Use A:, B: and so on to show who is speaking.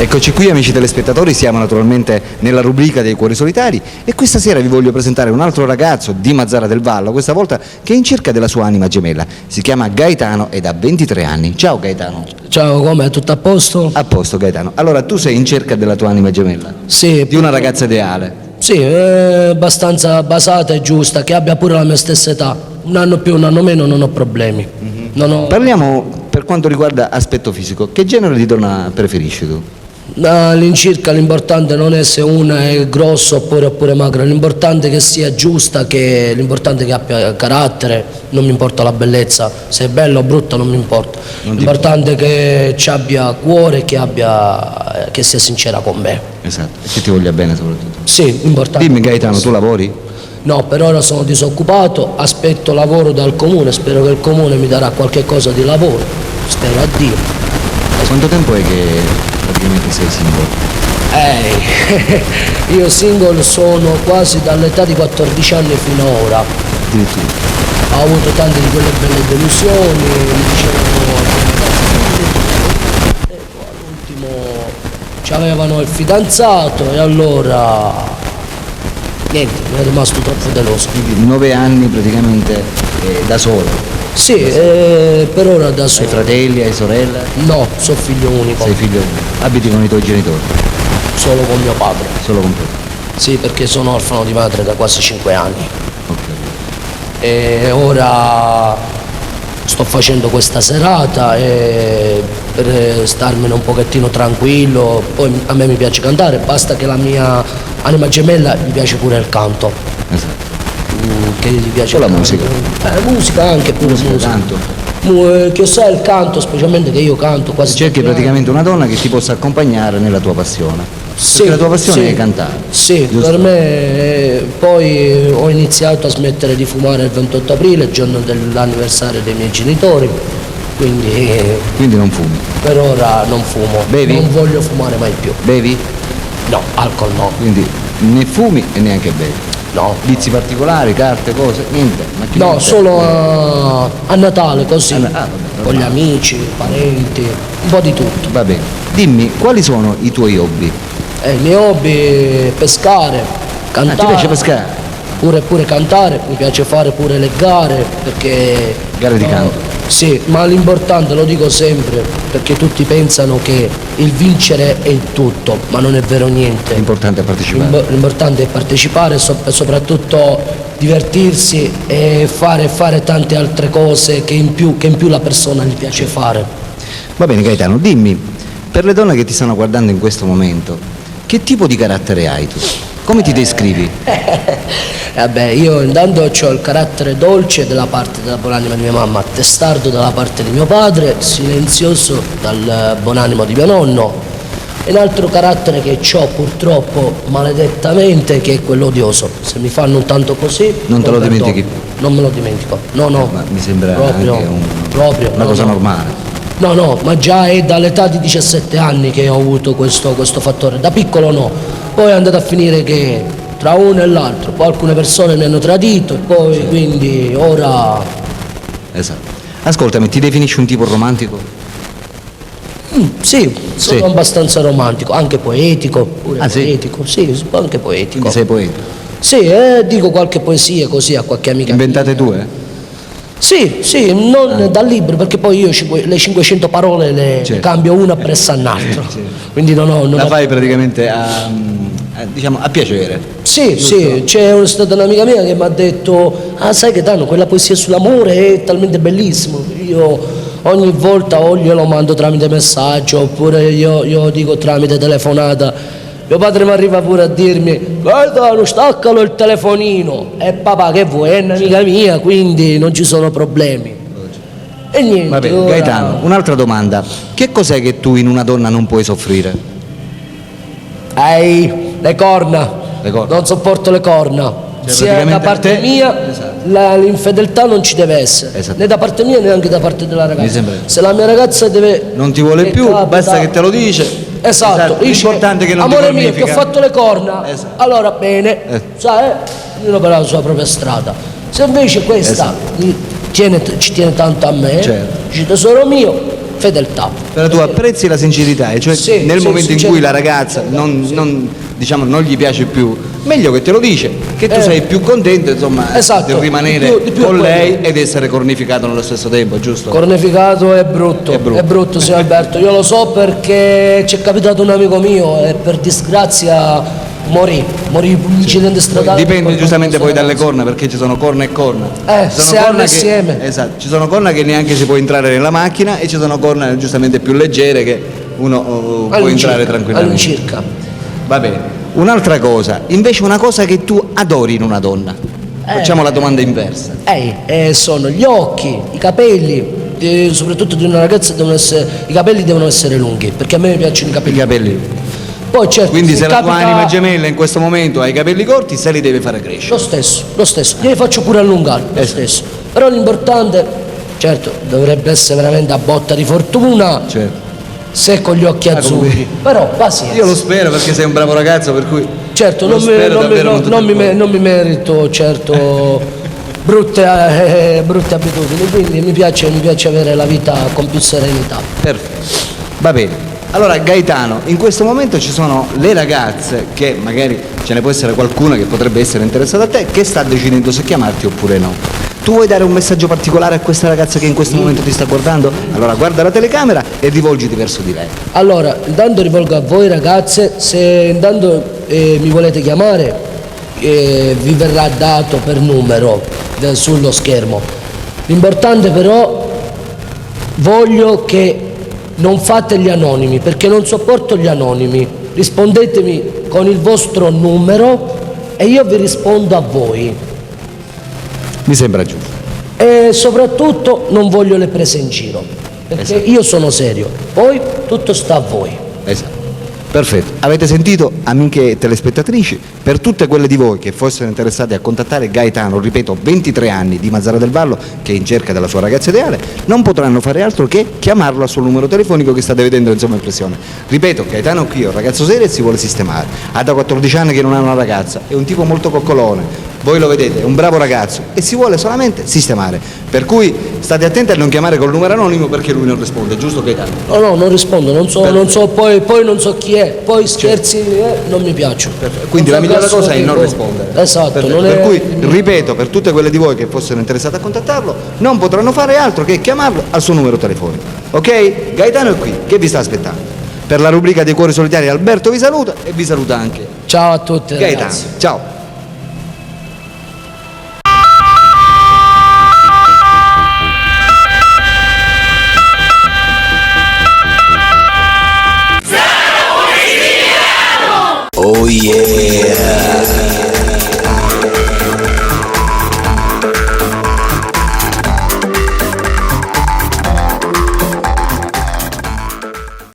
A: Eccoci qui amici telespettatori, siamo naturalmente nella rubrica dei Cuori Solitari e questa sera vi voglio presentare un altro ragazzo di Mazara del Vallo, questa volta che è in cerca della sua anima gemella. Si chiama Gaetano ed ha 23 anni. Ciao Gaetano.
B: Ciao, com'è? Tutto a posto?
A: A posto Gaetano. Allora tu sei in cerca della tua anima gemella?
B: Sì.
A: Di una ragazza ideale?
B: Sì, abbastanza basata e giusta, che abbia pure la mia stessa età. Un anno più, un anno meno, non ho problemi.
A: Parliamo per quanto riguarda aspetto fisico. Che genere di donna preferisci tu?
B: All'incirca l'importante non è se una è grossa oppure magra, l'importante è che sia giusta, l'importante è che abbia carattere, non mi importa la bellezza, se è bella o brutta non mi importa, l'importante è che ci abbia cuore, che sia sincera con me.
A: Esatto, e che ti voglia bene soprattutto.
B: Sì, importante.
A: Dimmi Gaetano, tu lavori?
B: No, per ora sono disoccupato, aspetto lavoro dal comune, spero che il comune mi darà qualche cosa di lavoro, spero a Dio.
A: Quanto tempo è che praticamente sei single?
B: Io single sono quasi dall'età di 14 anni fino ad ora.
A: Addirittura.
B: Ho avuto tante di quelle belle delusioni, mi dicevano all'ultimo c'avevano il fidanzato e allora niente, mi è rimasto troppo deluso.
A: Quindi 9 anni praticamente da solo.
B: Sì, per ora da solo.
A: Hai fratelli, hai sorelle?
B: No, sono figlio unico.
A: Sei figlio unico. Abiti con i tuoi genitori?
B: Solo con mio padre.
A: Solo con te?
B: Sì, perché sono orfano di madre da quasi 5 anni.
A: Ok.
B: E ora sto facendo questa serata per starmene un pochettino tranquillo. Poi a me mi piace cantare, basta che la mia anima gemella gli piace pure il canto.
A: Esatto.
B: Che gli piace
A: la musica?
B: Musica anche, pure musica.
A: Tanto.
B: Che sa il canto, specialmente che io canto quasi.
A: Cerchi praticamente una donna che ti possa accompagnare nella tua passione.
B: Sì,
A: perché la tua passione
B: sì,
A: è cantare.
B: Sì,
A: giusto?
B: per me poi ho iniziato a smettere di fumare il 28 aprile, il giorno dell'anniversario dei miei genitori,
A: Quindi non fumi.
B: per ora non fumo.
A: Bevi?
B: Non voglio fumare mai più.
A: Bevi?
B: No, alcol no.
A: Quindi né fumi e neanche bevi.
B: No.
A: Vizi particolari, carte, cose, niente.
B: No, solo a Natale così,
A: vabbè,
B: con gli amici, parenti, un po' di tutto.
A: Va bene. Dimmi, quali sono i tuoi hobby?
B: I miei hobby è pescare, cantare.
A: Ti piace pescare?
B: Pure cantare, mi piace fare pure le gare, perché...
A: Gare di canto?
B: Sì, ma l'importante, lo dico sempre, perché tutti pensano che il vincere è il tutto, ma non è vero niente.
A: L'importante è partecipare.
B: L'importante è partecipare e soprattutto divertirsi e fare tante altre cose che in più la persona gli piace fare.
A: Va bene Gaetano, dimmi, per le donne che ti stanno guardando in questo momento, che tipo di carattere hai tu? Come ti descrivi?
B: Vabbè, io intanto ho il carattere dolce dalla parte della buonanima di mia mamma, testardo dalla parte di mio padre, silenzioso dal buonanimo di mio nonno, e un altro carattere che ho purtroppo maledettamente, che è quello odioso. Se mi fanno un tanto così...
A: Non te lo dimentichi?
B: Non me lo dimentico, no.
A: Ma mi sembra
B: proprio,
A: anche una cosa normale.
B: No, ma già è dall'età di 17 anni che ho avuto questo fattore, da piccolo no, poi è andato a finire che tra uno e l'altro, poi alcune persone mi hanno tradito e poi sì. Quindi ora...
A: Esatto. Ascoltami, ti definisci un tipo romantico?
B: Sì, sono abbastanza romantico, anche poetico, pure poetico, sì, anche poetico.
A: Quindi sei poeta?
B: Sì, dico qualche poesia così a qualche amica.
A: Inventate tue?
B: Sì, non dal libro, perché poi io le 500 parole le cambio una presso all'altro. Quindi non
A: fai praticamente a piacere.
B: Sì, c'è stata un'amica mia che mi ha detto: sai che Tano, quella poesia sull'amore è talmente bellissima. Io ogni volta o glielo mando tramite messaggio oppure io dico tramite telefonata. Mio padre mi arriva pure a dirmi: Gaetano, staccalo il telefonino. E papà, che vuoi, è un'amica mia, quindi non ci sono problemi. E niente.
A: Vabbè, ora... Gaetano, un'altra domanda. Che cos'è che tu in una donna non puoi soffrire?
B: Le corna. Non sopporto le corna. Sia da parte mia, esatto. L'infedeltà non ci deve essere, esatto. Né da parte mia né neanche da parte della ragazza. Se la mia ragazza non
A: ti vuole più, basta che te lo dice.
B: Esatto.
A: L'importante è che non
B: amore
A: ti
B: mio, che ho fatto le corna,
A: esatto.
B: Allora bene, sai, ognuno per la sua propria strada. Se invece questa ci tiene tanto a me, dice tesoro mio, fedeltà.
A: Però tu apprezzi la sincerità, e cioè
B: Sì,
A: nel
B: sì,
A: momento in
B: sincerità.
A: cui la ragazza non gli piace più, meglio che te lo dice, che tu sei più contento, insomma,
B: Esatto,
A: di rimanere
B: di più
A: con
B: è
A: lei
B: quello.
A: ed essere cornificato nello stesso tempo, giusto?
B: Cornificato è brutto,
A: È brutto.
B: signor Alberto, io lo so perché ci è capitato un amico mio e per disgrazia morì in un incidente stradale.
A: Dipende giustamente poi dalle
B: corna.
A: corna, perché ci sono corna e corna. Ci sono
B: se hanno
A: corna
B: insieme.
A: esatto, ci sono corna che neanche si può entrare nella macchina e ci sono corna giustamente più leggere che uno può entrare tranquillamente.
B: All'incirca.
A: Va bene. Un'altra cosa, invece una cosa che tu adori in una donna. Facciamo la domanda inversa.
B: Sono gli occhi, i capelli, soprattutto di una ragazza i capelli devono essere lunghi, perché a me piacciono i
A: I
B: capelli.
A: capelli.
B: Poi certo,
A: Quindi se la tua
B: capita-
A: anima gemella in questo momento ha i capelli corti, se li deve fare crescere.
B: lo stesso, glieli faccio pure allungare, lo stesso. Però l'importante, certo, dovrebbe essere veramente a botta di fortuna,
A: Certo.
B: se con gli occhi azzurri.
A: come-
B: Però pazienza.
A: Io lo spero perché sei un bravo ragazzo, per cui
B: Certo,
A: lo spero davvero con tutto il cuore.
B: non mi merito certo brutte abitudini, quindi mi piace avere la vita con più serenità.
A: Perfetto. Va bene. Allora Gaetano, in questo momento ci sono le ragazze che magari ce ne può essere qualcuna che potrebbe essere interessata a te, che sta decidendo se chiamarti oppure no. Tu vuoi dare un messaggio particolare a questa ragazza che in questo momento ti sta guardando? Allora guarda la telecamera e rivolgiti verso di lei.
B: Allora, intanto rivolgo a voi ragazze, se intanto mi volete chiamare, vi verrà dato per numero sullo schermo. L'importante però, voglio che non fate gli anonimi, perché non sopporto gli anonimi. Rispondetemi con il vostro numero e io vi rispondo a voi.
A: Mi sembra giusto.
B: E soprattutto non voglio le prese in giro, perché io sono serio. Poi tutto sta a voi.
A: Esatto. Perfetto. Avete sentito, amiche telespettatrici? Per tutte quelle di voi che fossero interessate a contattare Gaetano, ripeto, 23 anni di Mazara del Vallo, che è in cerca della sua ragazza ideale, non potranno fare altro che chiamarlo al suo numero telefonico che state vedendo insomma in pressione. Ripeto, Gaetano qui è un ragazzo serio e si vuole sistemare. Ha da 14 anni che non ha una ragazza, è un tipo molto coccolone. Voi lo vedete, è un bravo ragazzo e si vuole solamente sistemare. Per cui state attenti a non chiamare col numero anonimo perché lui non risponde, giusto Gaetano?
B: No, non rispondo, non so poi non so chi è, poi scherzi non mi piacciono.
A: Quindi
B: Non
A: la
B: so
A: migliore cosa è
B: che
A: non
B: cosa.
A: rispondere.
B: Esatto,
A: Perfetto.
B: non
A: Per
B: è-
A: cui, ripeto, per tutte quelle di voi che fossero interessate a contattarlo, non potranno fare altro che chiamarlo al suo numero telefonico. Ok? Gaetano è qui, che vi sta aspettando? Per la rubrica dei cuori solitari Alberto vi saluta e vi saluta anche
B: Ciao a tutti
A: Gaetano.
B: ragazzi.
A: Ciao.
C: Oh yeah!